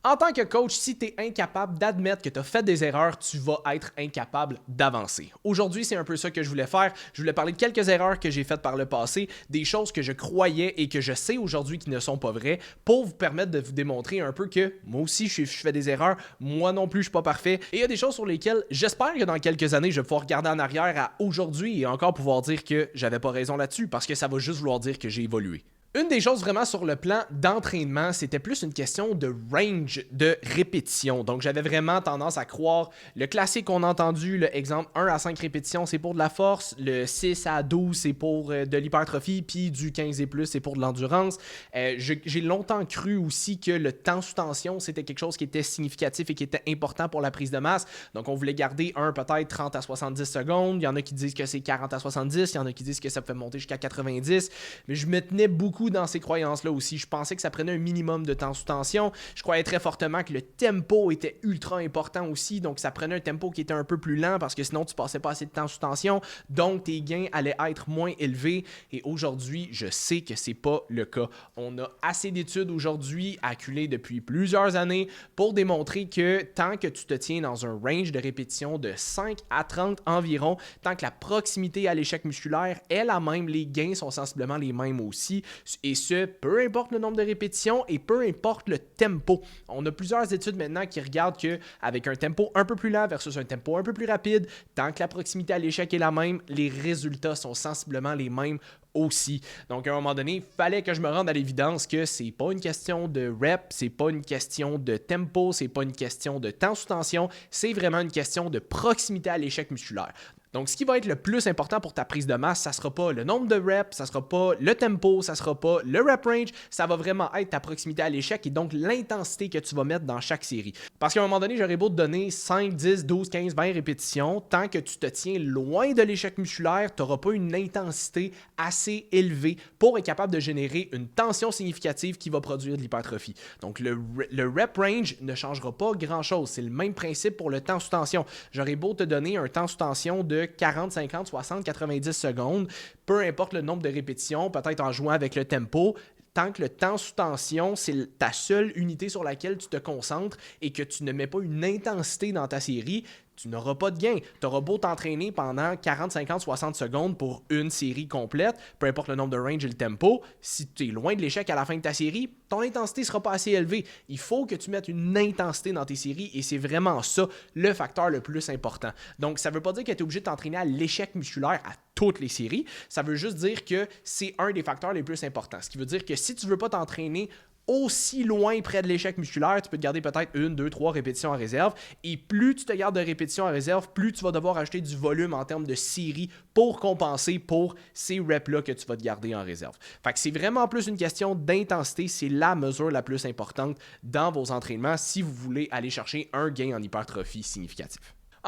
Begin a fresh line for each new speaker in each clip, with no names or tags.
En tant que coach, si tu es incapable d'admettre que tu as fait des erreurs, tu vas être incapable d'avancer. Aujourd'hui, c'est un peu ça que je voulais faire. Je voulais parler de quelques erreurs que j'ai faites par le passé, des choses que je croyais et que je sais aujourd'hui qui ne sont pas vraies, pour vous permettre de vous démontrer un peu que moi aussi, je fais des erreurs, moi non plus, je suis pas parfait. Et il y a des choses sur lesquelles j'espère que dans quelques années, je vais pouvoir regarder en arrière à aujourd'hui et encore pouvoir dire que j'avais pas raison là-dessus, parce que ça va juste vouloir dire que j'ai évolué. Une des choses vraiment sur le plan d'entraînement, c'était plus une question de range de répétition. Donc, j'avais vraiment tendance à croire le classique qu'on a entendu, le exemple 1 à 5 répétitions, c'est pour de la force, le 6 à 12, c'est pour de l'hypertrophie, puis du 15 et plus, c'est pour de l'endurance. J'ai longtemps cru aussi que le temps sous tension, c'était quelque chose qui était significatif et qui était important pour la prise de masse. Donc, on voulait garder peut-être 30 à 70 secondes. Il y en a qui disent que c'est 40 à 70, il y en a qui disent que ça peut monter jusqu'à 90. Mais je me tenais beaucoup dans ces croyances-là aussi. Je pensais que ça prenait un minimum de temps sous tension. Je croyais très fortement que le tempo était ultra important aussi. Donc, ça prenait un tempo qui était un peu plus lent parce que sinon, tu passais pas assez de temps sous tension. Donc, tes gains allaient être moins élevés. Et aujourd'hui, je sais que c'est pas le cas. On a assez d'études aujourd'hui, acculées depuis plusieurs années, pour démontrer que tant que tu te tiens dans un range de répétition de 5 à 30 environ, tant que la proximité à l'échec musculaire est la même, les gains sont sensiblement les mêmes aussi. Et ce, peu importe le nombre de répétitions et peu importe le tempo. On a plusieurs études maintenant qui regardent qu'avec un tempo un peu plus lent versus un tempo un peu plus rapide, tant que la proximité à l'échec est la même, les résultats sont sensiblement les mêmes aussi. Donc, à un moment donné, il fallait que je me rende à l'évidence que c'est pas une question de rep, c'est pas une question de tempo, c'est pas une question de temps sous tension, c'est vraiment une question de proximité à l'échec musculaire. Donc, ce qui va être le plus important pour ta prise de masse, ça ne sera pas le nombre de reps, ça ne sera pas le tempo, ça ne sera pas le rep range, ça va vraiment être ta proximité à l'échec et donc l'intensité que tu vas mettre dans chaque série. Parce qu'à un moment donné, j'aurais beau te donner 5, 10, 12, 15, 20 répétitions, tant que tu te tiens loin de l'échec musculaire, tu n'auras pas une intensité assez élevée pour être capable de générer une tension significative qui va produire de l'hypertrophie. Donc, le rep range ne changera pas grand-chose. C'est le même principe pour le temps sous tension. J'aurais beau te donner un temps sous tension de 40, 50, 60, 90 secondes, peu importe le nombre de répétitions, peut-être en jouant avec le tempo, tant que le temps sous tension, c'est ta seule unité sur laquelle tu te concentres et que tu ne mets pas une intensité dans ta série, tu n'auras pas de gain. Tu auras beau t'entraîner pendant 40, 50, 60 secondes pour une série complète, peu importe le nombre de range et le tempo, si tu es loin de l'échec à la fin de ta série, ton intensité ne sera pas assez élevée. Il faut que tu mettes une intensité dans tes séries et c'est vraiment ça le facteur le plus important. Donc, ça ne veut pas dire que tu es obligé de t'entraîner à l'échec musculaire à toutes les séries. Ça veut juste dire que c'est un des facteurs les plus importants. Ce qui veut dire que si tu ne veux pas t'entraîner aussi loin près de l'échec musculaire, tu peux te garder peut-être 1, 2, 3 répétitions en réserve. Et plus tu te gardes de répétitions en réserve, plus tu vas devoir ajouter du volume en termes de série pour compenser pour ces reps-là que tu vas te garder en réserve. Fait que c'est vraiment plus une question d'intensité. C'est la mesure la plus importante dans vos entraînements si vous voulez aller chercher un gain en hypertrophie significatif.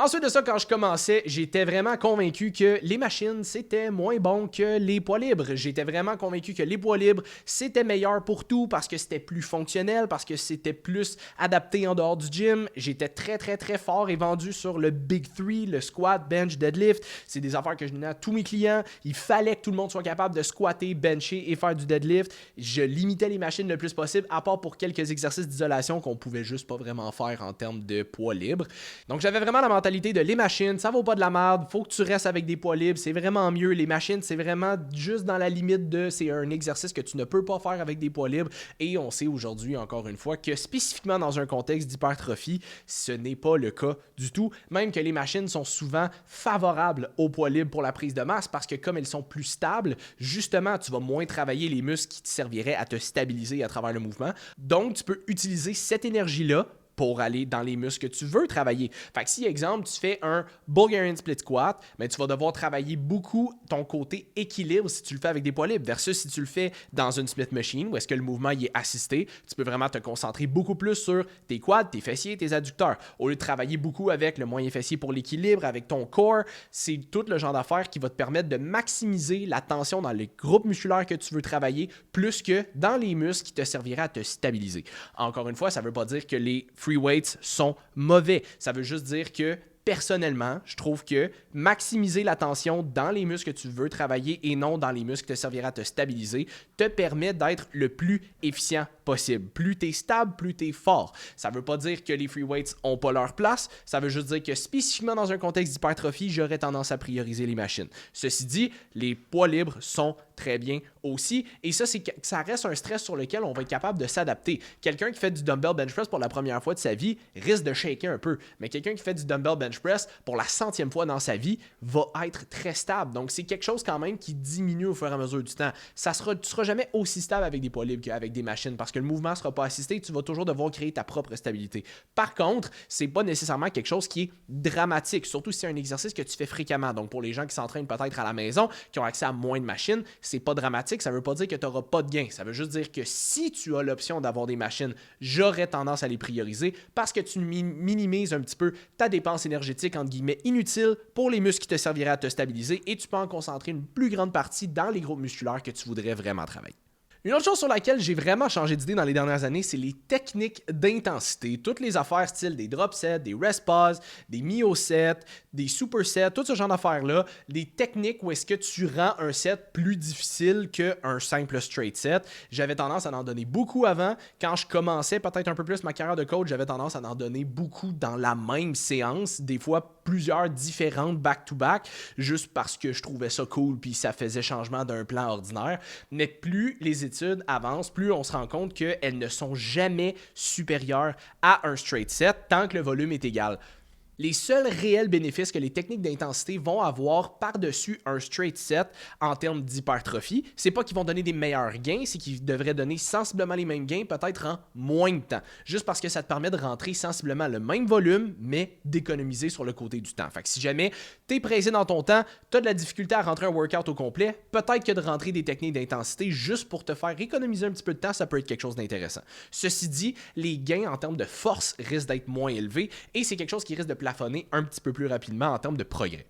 Ensuite de ça, quand je commençais, j'étais vraiment convaincu que les machines, c'était moins bon que les poids libres. J'étais vraiment convaincu que les poids libres, c'était meilleur pour tout parce que c'était plus fonctionnel, parce que c'était plus adapté en dehors du gym. J'étais très, très, très fort et vendu sur le Big 3, le squat, bench, deadlift. C'est des affaires que je donnais à tous mes clients. Il fallait que tout le monde soit capable de squatter, bencher et faire du deadlift. Je limitais les machines le plus possible, à part pour quelques exercices d'isolation qu'on pouvait juste pas vraiment faire en termes de poids libres. Donc, j'avais vraiment la mentalité de les machines, ça vaut pas de la merde, faut que tu restes avec des poids libres, c'est vraiment mieux. Les machines, c'est vraiment juste dans la limite de c'est un exercice que tu ne peux pas faire avec des poids libres et on sait aujourd'hui encore une fois que spécifiquement dans un contexte d'hypertrophie, ce n'est pas le cas du tout, même que les machines sont souvent favorables aux poids libres pour la prise de masse parce que comme elles sont plus stables, justement, tu vas moins travailler les muscles qui te serviraient à te stabiliser à travers le mouvement. Donc, tu peux utiliser cette énergie-là pour aller dans les muscles que tu veux travailler. Fait que si, exemple, tu fais un Bulgarian Split Squat, mais tu vas devoir travailler beaucoup ton côté équilibre si tu le fais avec des poids libres versus si tu le fais dans une split machine où est-ce que le mouvement y est assisté, tu peux vraiment te concentrer beaucoup plus sur tes quads, tes fessiers, tes adducteurs. Au lieu de travailler beaucoup avec le moyen fessier pour l'équilibre, avec ton core, c'est tout le genre d'affaires qui va te permettre de maximiser la tension dans les groupes musculaires que tu veux travailler plus que dans les muscles qui te serviraient à te stabiliser. Encore une fois, ça ne veut pas dire que les free weights sont mauvais. Ça veut juste dire que personnellement, je trouve que maximiser la tension dans les muscles que tu veux travailler et non dans les muscles qui te serviraient à te stabiliser te permet d'être le plus efficient possible. Plus tu es stable, plus tu es fort. Ça veut pas dire que les free weights n'ont pas leur place, ça veut juste dire que spécifiquement dans un contexte d'hypertrophie, j'aurais tendance à prioriser les machines. Ceci dit, les poids libres sont très bien aussi, et ça reste un stress sur lequel on va être capable de s'adapter. Quelqu'un qui fait du dumbbell bench press pour la première fois de sa vie risque de shaker un peu, mais quelqu'un qui fait du dumbbell bench press pour la 100e fois dans sa vie va être très stable. Donc c'est quelque chose quand même qui diminue au fur et à mesure du temps. Tu ne seras jamais aussi stable avec des poids libres qu'avec des machines parce que le mouvement ne sera pas assisté, tu vas toujours devoir créer ta propre stabilité. Par contre, c'est pas nécessairement quelque chose qui est dramatique, surtout si c'est un exercice que tu fais fréquemment. Donc pour les gens qui s'entraînent peut-être à la maison, qui ont accès à moins de machines, c'est pas dramatique, ça veut pas dire que tu n'auras pas de gain. Ça veut juste dire que si tu as l'option d'avoir des machines, j'aurais tendance à les prioriser parce que tu minimises un petit peu ta dépense énergétique entre guillemets inutile pour les muscles qui te serviraient à te stabiliser et tu peux en concentrer une plus grande partie dans les groupes musculaires que tu voudrais vraiment travailler. Une autre chose sur laquelle j'ai vraiment changé d'idée dans les dernières années, c'est les techniques d'intensité. Toutes les affaires style des drop sets, des rest pause, des myo sets, des super sets, tout ce genre d'affaires-là, des techniques où est-ce que tu rends un set plus difficile qu'un simple straight set. J'avais tendance à en donner beaucoup avant. Quand je commençais peut-être un peu plus ma carrière de coach, j'avais tendance à en donner beaucoup dans la même séance, des fois plusieurs différentes back-to-back, juste parce que je trouvais ça cool puis ça faisait changement d'un plan ordinaire. Mais plus les études avancent, plus on se rend compte qu'elles ne sont jamais supérieures à un straight set tant que le volume est égal. Les seuls réels bénéfices que les techniques d'intensité vont avoir par-dessus un straight set en termes d'hypertrophie, c'est pas qu'ils vont donner des meilleurs gains, c'est qu'ils devraient donner sensiblement les mêmes gains, peut-être en moins de temps. Juste parce que ça te permet de rentrer sensiblement le même volume, mais d'économiser sur le côté du temps. Fait que si jamais t'es pressé dans ton temps, t'as de la difficulté à rentrer un workout au complet, peut-être que de rentrer des techniques d'intensité juste pour te faire économiser un petit peu de temps, ça peut être quelque chose d'intéressant. Ceci dit, les gains en termes de force risquent d'être moins élevés et c'est quelque chose qui risque de plafonner un petit peu plus rapidement en termes de progrès.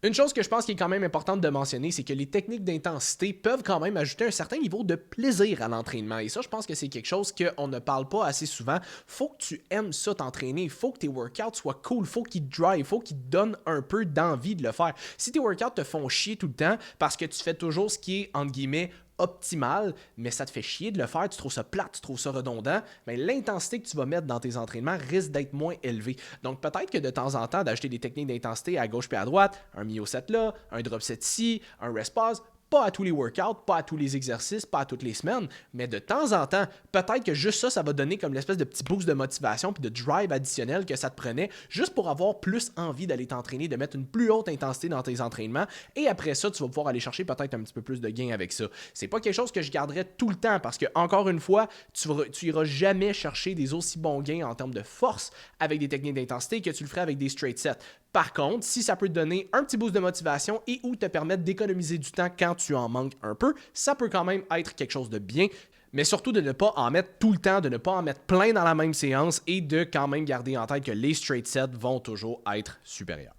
Une chose que je pense qui est quand même importante de mentionner, c'est que les techniques d'intensité peuvent quand même ajouter un certain niveau de plaisir à l'entraînement. Et ça, je pense que c'est quelque chose qu'on ne parle pas assez souvent. Faut que tu aimes ça t'entraîner. Faut que tes workouts soient cool. Faut qu'ils te drive. Faut qu'ils te donnent un peu d'envie de le faire. Si tes workouts te font chier tout le temps parce que tu fais toujours ce qui est, entre guillemets, optimal, mais ça te fait chier de le faire, tu trouves ça plate, tu trouves ça redondant, mais l'intensité que tu vas mettre dans tes entraînements risque d'être moins élevée. Donc peut-être que de temps en temps, d'ajouter des techniques d'intensité à gauche et à droite, un myo set là, un drop set ici, un rest pause, pas à tous les workouts, pas à tous les exercices, pas à toutes les semaines, mais de temps en temps, peut-être que juste ça va donner comme l'espèce de petit boost de motivation puis de drive additionnel que ça te prenait juste pour avoir plus envie d'aller t'entraîner, de mettre une plus haute intensité dans tes entraînements et après ça, tu vas pouvoir aller chercher peut-être un petit peu plus de gains avec ça. C'est pas quelque chose que je garderais tout le temps parce que, encore une fois, tu iras jamais chercher des aussi bons gains en termes de force avec des techniques d'intensité que tu le ferais avec des straight sets. Par contre, si ça peut te donner un petit boost de motivation et ou te permettre d'économiser du temps quand tu en manques un peu, ça peut quand même être quelque chose de bien. Mais surtout de ne pas en mettre tout le temps, de ne pas en mettre plein dans la même séance et de quand même garder en tête que les straight sets vont toujours être supérieurs.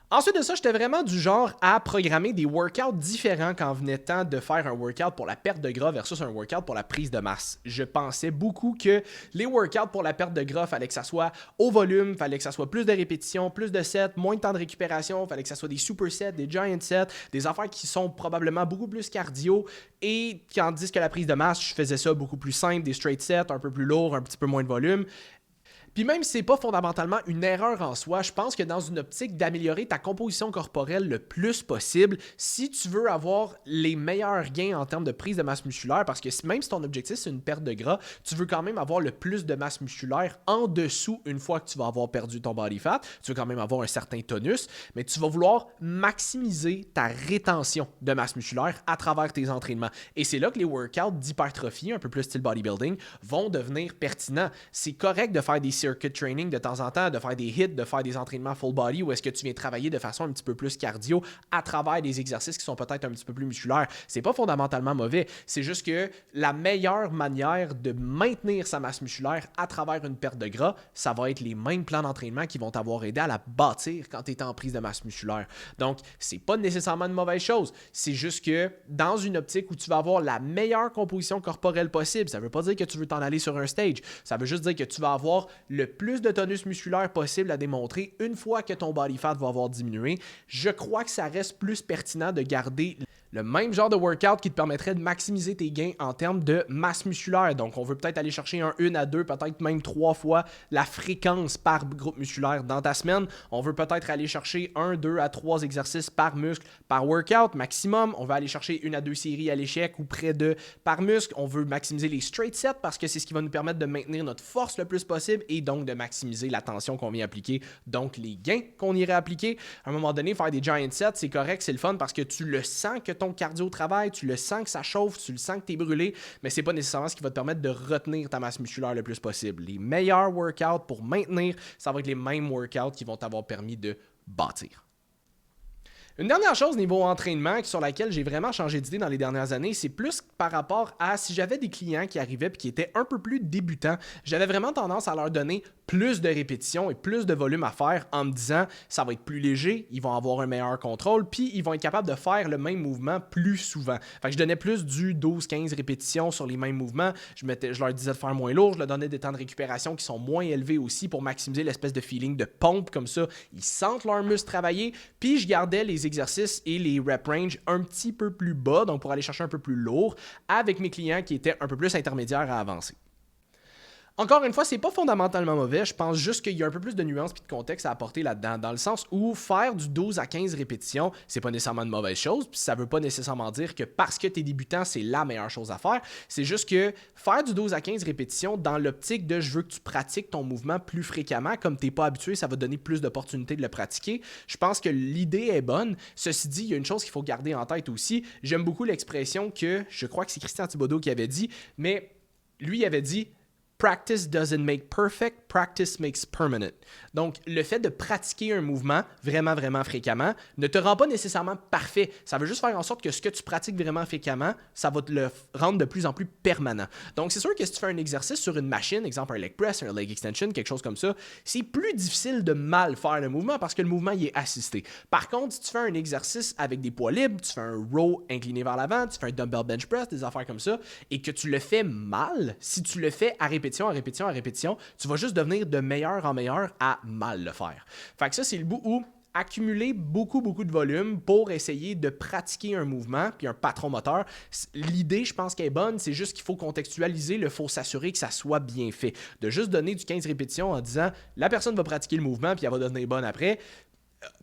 Ensuite de ça, j'étais vraiment du genre à programmer des workouts différents quand venait temps de faire un workout pour la perte de gras versus un workout pour la prise de masse. Je pensais beaucoup que les workouts pour la perte de gras, fallait que ça soit au volume, fallait que ça soit plus de répétitions, plus de sets, moins de temps de récupération, fallait que ça soit des super sets, des giant sets, des affaires qui sont probablement beaucoup plus cardio et tandis que la prise de masse, je faisais ça beaucoup plus simple, des straight sets, un peu plus lourds, un petit peu moins de volume. Puis même si c'est pas fondamentalement une erreur en soi, je pense que dans une optique d'améliorer ta composition corporelle le plus possible, si tu veux avoir les meilleurs gains en termes de prise de masse musculaire, parce que même si ton objectif c'est une perte de gras, tu veux quand même avoir le plus de masse musculaire en dessous une fois que tu vas avoir perdu ton body fat, tu veux quand même avoir un certain tonus, mais tu vas vouloir maximiser ta rétention de masse musculaire à travers tes entraînements. Et c'est là que les workouts d'hypertrophie, un peu plus style bodybuilding, vont devenir pertinents. C'est correct de faire des circuit training de temps en temps, de faire des hits, de faire des entraînements full body où est-ce que tu viens travailler de façon un petit peu plus cardio à travers des exercices qui sont peut-être un petit peu plus musculaires. C'est pas fondamentalement mauvais, c'est juste que la meilleure manière de maintenir sa masse musculaire à travers une perte de gras, ça va être les mêmes plans d'entraînement qui vont t'avoir aidé à la bâtir quand tu es en prise de masse musculaire. Donc, c'est pas nécessairement une mauvaise chose, c'est juste que dans une optique où tu vas avoir la meilleure composition corporelle possible, ça veut pas dire que tu veux t'en aller sur un stage, ça veut juste dire que tu vas avoir le plus de tonus musculaire possible à démontrer une fois que ton body fat va avoir diminué. Je crois que ça reste plus pertinent de garder Le même genre de workout qui te permettrait de maximiser tes gains en termes de masse musculaire. Donc, on veut peut-être aller chercher une à deux, peut-être même 3 fois la fréquence par groupe musculaire dans ta semaine. On veut peut-être aller chercher 1, 2 à 3 exercices par muscle, par workout maximum. On veut aller chercher 1 à 2 séries à l'échec ou près de par muscle. On veut maximiser les straight sets parce que c'est ce qui va nous permettre de maintenir notre force le plus possible et donc de maximiser la tension qu'on vient appliquer, donc les gains qu'on irait appliquer. À un moment donné, faire des giant sets, c'est correct, c'est le fun parce que tu le sens que ton cardio travaille, tu le sens que ça chauffe, tu le sens que tu es brûlé, mais c'est pas nécessairement ce qui va te permettre de retenir ta masse musculaire le plus possible. Les meilleurs workouts pour maintenir, ça va être les mêmes workouts qui vont t'avoir permis de bâtir. Une dernière chose niveau entraînement sur laquelle j'ai vraiment changé d'idée dans les dernières années, c'est plus par rapport à si j'avais des clients qui arrivaient et qui étaient un peu plus débutants, j'avais vraiment tendance à leur donner plus de répétitions et plus de volume à faire en me disant ça va être plus léger, ils vont avoir un meilleur contrôle, puis ils vont être capables de faire le même mouvement plus souvent. Fait que je donnais plus du 12-15 répétitions sur les mêmes mouvements, je leur disais de faire moins lourd, je leur donnais des temps de récupération qui sont moins élevés aussi pour maximiser l'espèce de feeling de pompe, comme ça ils sentent leurs muscles travailler, puis je gardais les exercices et les rep range un petit peu plus bas, donc pour aller chercher un peu plus lourd, avec mes clients qui étaient un peu plus intermédiaires à avancer. Encore une fois, c'est pas fondamentalement mauvais, je pense juste qu'il y a un peu plus de nuances et de contexte à apporter là-dedans, dans le sens où faire du 12 à 15 répétitions, c'est pas nécessairement une mauvaise chose, puis ça veut pas nécessairement dire que parce que t'es débutant, c'est la meilleure chose à faire, c'est juste que faire du 12 à 15 répétitions dans l'optique de je veux que tu pratiques ton mouvement plus fréquemment, comme t'es pas habitué, ça va te donner plus d'opportunités de le pratiquer. Je pense que l'idée est bonne. Ceci dit, il y a une chose qu'il faut garder en tête aussi, j'aime beaucoup l'expression que, je crois que c'est Christian Thibaudeau qui avait dit, mais lui il avait dit practice doesn't make perfect, practice makes permanent. Donc, le fait de pratiquer un mouvement vraiment, vraiment fréquemment ne te rend pas nécessairement parfait. Ça veut juste faire en sorte que ce que tu pratiques vraiment fréquemment, ça va te le rendre de plus en plus permanent. Donc, c'est sûr que si tu fais un exercice sur une machine, exemple un leg press, un leg extension, quelque chose comme ça, c'est plus difficile de mal faire le mouvement parce que le mouvement il est assisté. Par contre, si tu fais un exercice avec des poids libres, tu fais un row incliné vers l'avant, tu fais un dumbbell bench press, des affaires comme ça, et que tu le fais mal, si tu le fais à répétition, tu vas juste devenir de meilleur en meilleur à mal le faire. Fait que ça, c'est le bout où accumuler beaucoup de volume pour essayer de pratiquer un mouvement puis un patron moteur. L'idée, je pense qu'elle est bonne, c'est juste qu'il faut contextualiser, il faut s'assurer que ça soit bien fait. De juste donner du 15 répétitions en disant la personne va pratiquer le mouvement puis elle va devenir bonne après.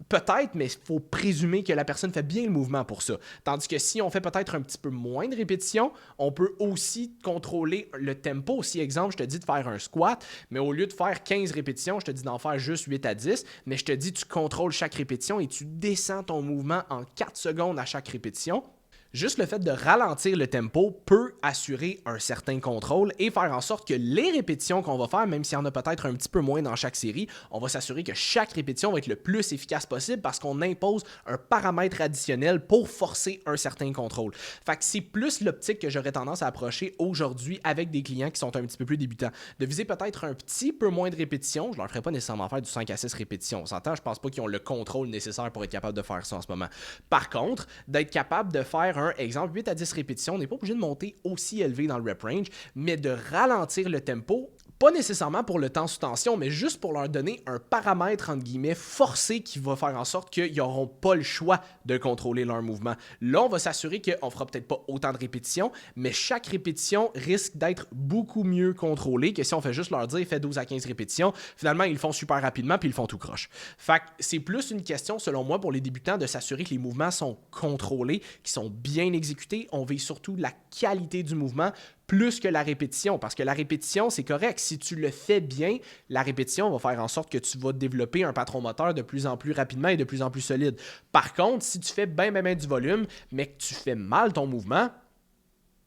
Peut-être, mais il faut présumer que la personne fait bien le mouvement pour ça. Tandis que si on fait peut-être un petit peu moins de répétitions, on peut aussi contrôler le tempo. Si, exemple, je te dis de faire un squat, mais au lieu de faire 15 répétitions, je te dis d'en faire juste 8 à 10, mais je te dis tu contrôles chaque répétition et tu descends ton mouvement en 4 secondes à chaque répétition. Juste le fait de ralentir le tempo peut assurer un certain contrôle et faire en sorte que les répétitions qu'on va faire, même s'il y en a peut-être un petit peu moins dans chaque série, on va s'assurer que chaque répétition va être le plus efficace possible parce qu'on impose un paramètre additionnel pour forcer un certain contrôle. Fait que c'est plus l'optique que j'aurais tendance à approcher aujourd'hui avec des clients qui sont un petit peu plus débutants. De viser peut-être un petit peu moins de répétitions. Je leur ferai pas nécessairement faire du 5 à 6 répétitions. On s'entend, je pense pas qu'ils ont le contrôle nécessaire pour être capable de faire ça en ce moment. Par contre, d'être capable de faire exemple 8 à 10 répétitions, on n'est pas obligé de monter aussi élevé dans le rep range, mais de ralentir le tempo, pas nécessairement pour le temps sous tension, mais juste pour leur donner un paramètre, entre guillemets, forcé qui va faire en sorte qu'ils n'auront pas le choix de contrôler leur mouvement. Là, on va s'assurer qu'on fera peut-être pas autant de répétitions, mais chaque répétition risque d'être beaucoup mieux contrôlée que si on fait juste leur dire « fais 12 à 15 répétitions », finalement, ils le font super rapidement puis ils le font tout croche. Fait que c'est plus une question, selon moi, pour les débutants, de s'assurer que les mouvements sont contrôlés, qu'ils sont bien exécutés. On veille surtout la qualité du mouvement plus que la répétition, parce que la répétition, c'est correct. Si tu le fais bien, la répétition va faire en sorte que tu vas développer un patron moteur de plus en plus rapidement et de plus en plus solide. Par contre, si tu fais bien du volume, mais que tu fais mal ton mouvement,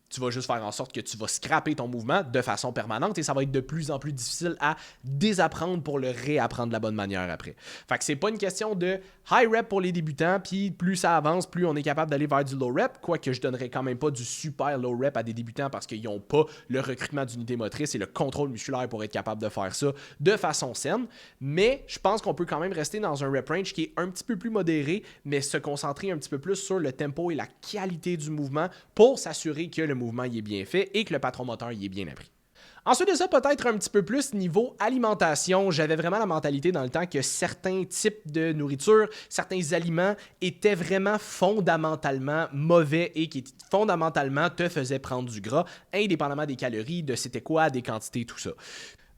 tu vas juste faire en sorte que tu vas scraper ton mouvement de façon permanente et ça va être de plus en plus difficile à désapprendre pour le réapprendre de la bonne manière après. Fait que c'est pas une question de high rep pour les débutants, puis plus ça avance, plus on est capable d'aller vers du low rep, quoique je donnerais quand même pas du super low rep à des débutants parce qu'ils n'ont pas le recrutement d'unités motrices et le contrôle musculaire pour être capable de faire ça de façon saine, mais je pense qu'on peut quand même rester dans un rep range qui est un petit peu plus modéré, mais se concentrer un petit peu plus sur le tempo et la qualité du mouvement pour s'assurer que le mouvement y est bien fait et que le patron moteur y est bien appris. Ensuite de ça, peut-être un petit peu plus niveau alimentation. J'avais vraiment la mentalité dans le temps que certains types de nourriture, certains aliments étaient vraiment fondamentalement mauvais et qui fondamentalement te faisaient prendre du gras, indépendamment des calories, de c'était quoi, des quantités, tout ça.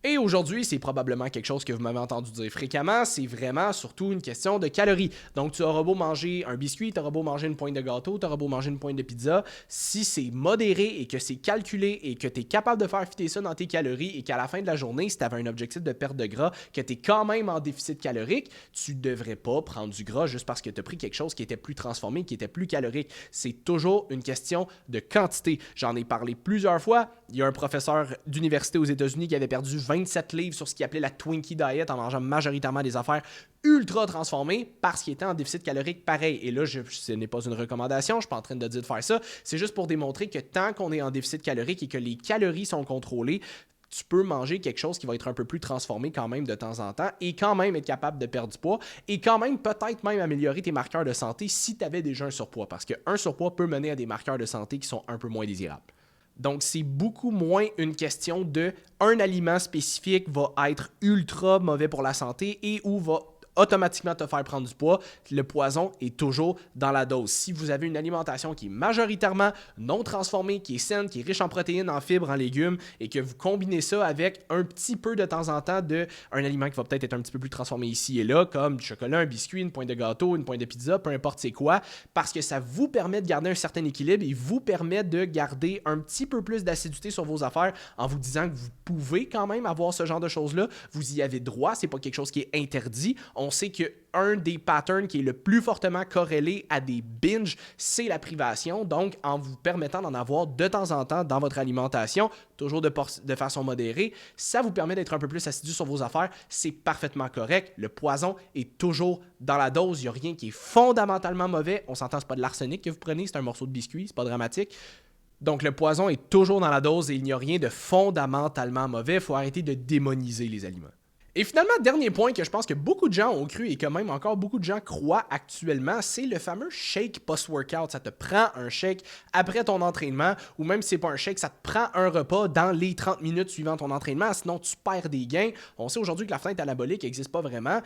Et aujourd'hui, c'est probablement quelque chose que vous m'avez entendu dire fréquemment, c'est vraiment surtout une question de calories. Donc, tu auras beau manger un biscuit, tu auras beau manger une pointe de gâteau, tu auras beau manger une pointe de pizza, si c'est modéré et que c'est calculé et que tu es capable de faire fitter ça dans tes calories et qu'à la fin de la journée, si tu avais un objectif de perte de gras, que tu es quand même en déficit calorique, tu ne devrais pas prendre du gras juste parce que tu as pris quelque chose qui était plus transformé, qui était plus calorique. C'est toujours une question de quantité. J'en ai parlé plusieurs fois. Il y a un professeur d'université aux États-Unis qui avait perdu 27 livres sur ce qu'il appelait la Twinkie Diet en mangeant majoritairement des affaires ultra transformées parce qu'il était en déficit calorique pareil. Et là, ce n'est pas une recommandation, je ne suis pas en train de dire de faire ça. C'est juste pour démontrer que tant qu'on est en déficit calorique et que les calories sont contrôlées, tu peux manger quelque chose qui va être un peu plus transformé quand même de temps en temps et quand même être capable de perdre du poids et quand même peut-être même améliorer tes marqueurs de santé si tu avais déjà un surpoids. Parce qu'un surpoids peut mener à des marqueurs de santé qui sont un peu moins désirables. Donc, c'est beaucoup moins une question de un aliment spécifique va être ultra mauvais pour la santé et ou va automatiquement te faire prendre du poids. Le poison est toujours dans la dose. Si vous avez une alimentation qui est majoritairement non transformée, qui est saine, qui est riche en protéines, en fibres, en légumes, et que vous combinez ça avec un petit peu de temps en temps d'un aliment qui va peut-être être un petit peu plus transformé ici et là, comme du chocolat, un biscuit, une pointe de gâteau, une pointe de pizza, peu importe c'est quoi, parce que ça vous permet de garder un certain équilibre et vous permet de garder un petit peu plus d'acidité sur vos affaires en vous disant que vous pouvez quand même avoir ce genre de choses-là. Vous y avez droit, c'est pas quelque chose qui est interdit. On sait qu'un des patterns qui est le plus fortement corrélé à des binges, c'est la privation. Donc, en vous permettant d'en avoir de temps en temps dans votre alimentation, toujours de façon modérée, ça vous permet d'être un peu plus assidu sur vos affaires. C'est parfaitement correct. Le poison est toujours dans la dose. Il n'y a rien qui est fondamentalement mauvais. On s'entend, c'est pas de l'arsenic que vous prenez, c'est un morceau de biscuit, c'est pas dramatique. Donc, le poison est toujours dans la dose et il n'y a rien de fondamentalement mauvais. Il faut arrêter de démoniser les aliments. Et finalement, dernier point que je pense que beaucoup de gens ont cru et que même encore beaucoup de gens croient actuellement, c'est le fameux shake post-workout. Ça te prend un shake après ton entraînement ou même si c'est pas un shake, ça te prend un repas dans les 30 minutes suivant ton entraînement, sinon tu perds des gains. On sait aujourd'hui que la fenêtre anabolique n'existe pas vraiment.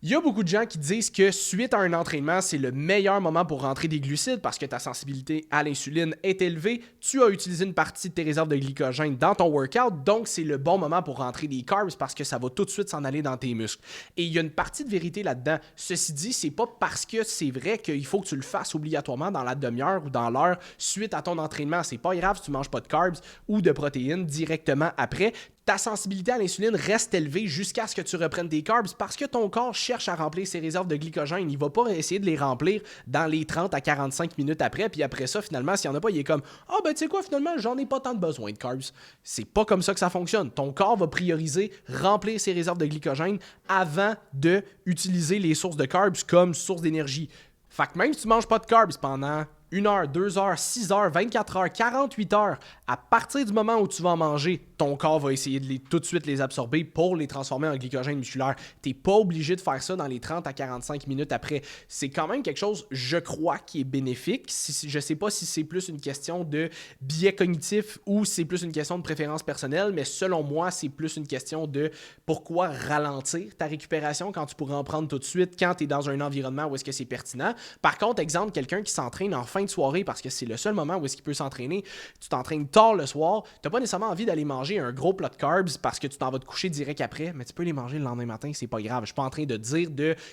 Il y a beaucoup de gens qui disent que suite à un entraînement, c'est le meilleur moment pour rentrer des glucides parce que ta sensibilité à l'insuline est élevée. Tu as utilisé une partie de tes réserves de glycogène dans ton workout, donc c'est le bon moment pour rentrer des carbs parce que ça va tout de suite s'en aller dans tes muscles. Et il y a une partie de vérité là-dedans. Ceci dit, c'est pas parce que c'est vrai qu'il faut que tu le fasses obligatoirement dans la demi-heure ou dans l'heure suite à ton entraînement. C'est pas grave si tu manges pas de carbs ou de protéines directement après. Ta sensibilité à l'insuline reste élevée jusqu'à ce que tu reprennes tes carbs parce que ton corps cherche à remplir ses réserves de glycogène. Il ne va pas essayer de les remplir dans les 30 à 45 minutes après. Puis après ça, finalement, s'il n'y en a pas, il est comme « Ah, ben tu sais quoi, finalement, j'en ai pas tant de besoin de carbs. » C'est pas comme ça que ça fonctionne. Ton corps va prioriser remplir ses réserves de glycogène avant de utiliser les sources de carbs comme source d'énergie. Fait que même si tu manges pas de carbs pendant 1 heure, 2 heures, 6 heures, 24 heures, 48 heures, à partir du moment où tu vas en manger, ton corps va essayer de tout de suite les absorber pour les transformer en glycogène musculaire. Tu n'es pas obligé de faire ça dans les 30 à 45 minutes après. C'est quand même quelque chose, je crois, qui est bénéfique. Je ne sais pas si c'est plus une question de biais cognitif ou c'est plus une question de préférence personnelle, mais selon moi, c'est plus une question de pourquoi ralentir ta récupération quand tu pourrais en prendre tout de suite quand tu es dans un environnement où est-ce que c'est pertinent. Par contre, exemple, quelqu'un qui s'entraîne en fin de soirée parce que c'est le seul moment où est-ce qu'il peut s'entraîner, tu t'entraînes tard le soir, tu n'as pas nécessairement envie d'aller manger un gros plat de carbs parce que tu t'en vas te coucher direct après, mais tu peux les manger le lendemain matin, c'est pas grave. Je suis pas en train de dire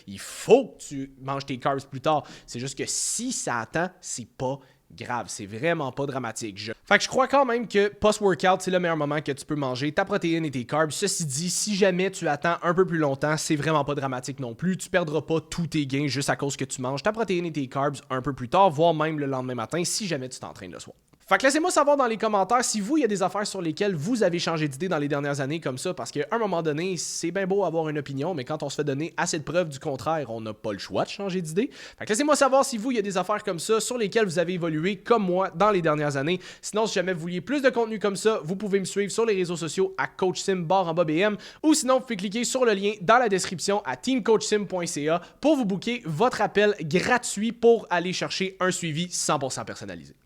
il faut que tu manges tes carbs plus tard. C'est juste que si ça attend, c'est pas grave, c'est vraiment pas dramatique. Fait que je crois quand même que post-workout, c'est le meilleur moment que tu peux manger ta protéine et tes carbs. Ceci dit, si jamais tu attends un peu plus longtemps, c'est vraiment pas dramatique non plus. Tu perdras pas tous tes gains juste à cause que tu manges ta protéine et tes carbs un peu plus tard, voire même le lendemain matin si jamais tu t'entraînes le soir. Fait que laissez-moi savoir dans les commentaires si vous, il y a des affaires sur lesquelles vous avez changé d'idée dans les dernières années comme ça, parce qu'à un moment donné, c'est bien beau avoir une opinion, mais quand on se fait donner assez de preuves du contraire, on n'a pas le choix de changer d'idée. Fait que laissez-moi savoir si vous, il y a des affaires comme ça sur lesquelles vous avez évolué comme moi dans les dernières années. Sinon, si jamais vous vouliez plus de contenu comme ça, vous pouvez me suivre sur les réseaux sociaux à CoachSim_BM ou sinon, vous pouvez cliquer sur le lien dans la description à teamcoachsim.ca pour vous booker votre appel gratuit pour aller chercher un suivi 100% personnalisé.